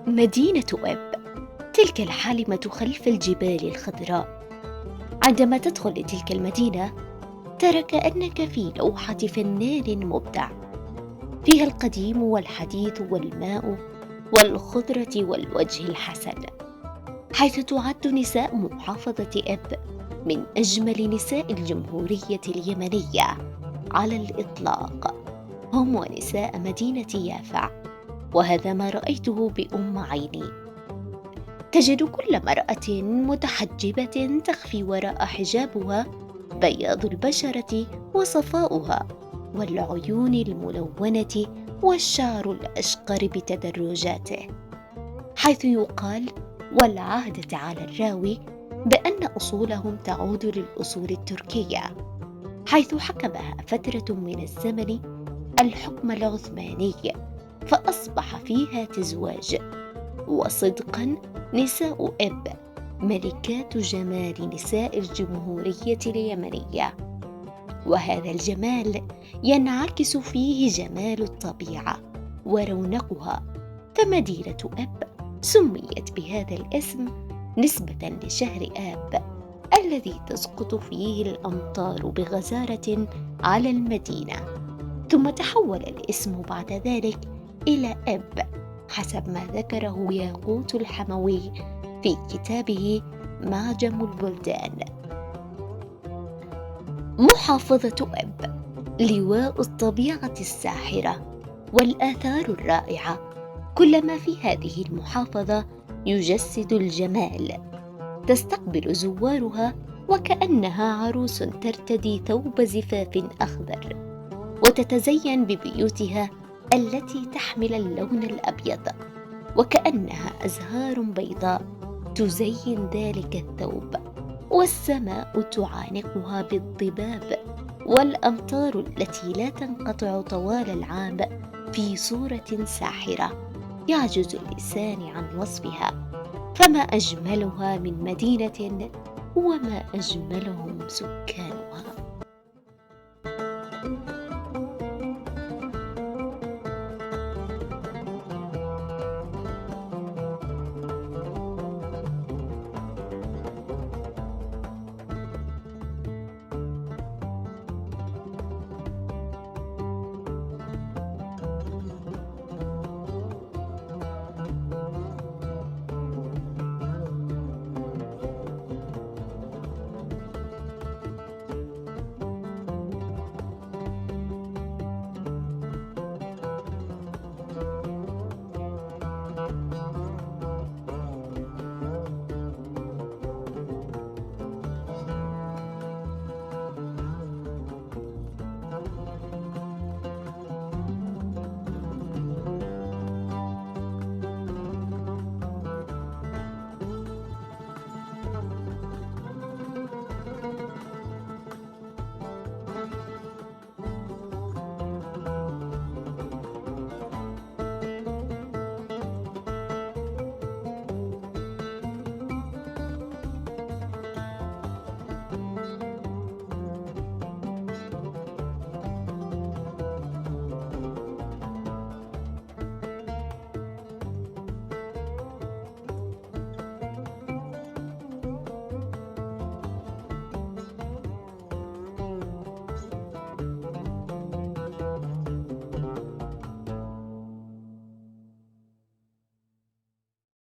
مدينة إب، تلك الحالمة خلف الجبال الخضراء. عندما تدخل لتلك المدينة ترى كأنك في لوحة فنان مبدع، فيها القديم والحديث والماء والخضرة والوجه الحسن، حيث تعد نساء محافظة إب من أجمل نساء الجمهورية اليمنية على الإطلاق، هم ونساء مدينة يافع. وهذا ما رأيته بأم عيني. تجد كل امرأة متحجبة تخفي وراء حجابها بياض البشرة وصفاؤها والعيون الملونة والشعر الأشقر بتدرجاته، حيث يقال والعهدة على الراوي بأن أصولهم تعود للأصول التركية، حيث حكمها فترة من الزمن الحكم العثماني، فأصبح فيها تزواج. وصدقا نساء إب ملكات جمال نساء الجمهورية اليمنية، وهذا الجمال ينعكس فيه جمال الطبيعة ورونقها، فمدينة إب سميت بهذا الاسم نسبة لشهر آب الذي تسقط فيه الأمطار بغزارة على المدينة، ثم تحول الاسم بعد ذلك إلى إب حسب ما ذكره ياقوت الحموي في كتابه معجم البلدان. محافظة إب لواء الطبيعة الساحرة والآثار الرائعة، كل ما في هذه المحافظة يجسد الجمال. تستقبل زوارها وكأنها عروس ترتدي ثوب زفاف أخضر، وتتزين ببيوتها التي تحمل اللون الأبيض، وكأنها أزهار بيضاء تزين ذلك الثوب، والسماء تعانقها بالضباب، والأمطار التي لا تنقطع طوال العام في صورة ساحرة يعجز اللسان عن وصفها. فما أجملها من مدينة وما أجملهم سكانها.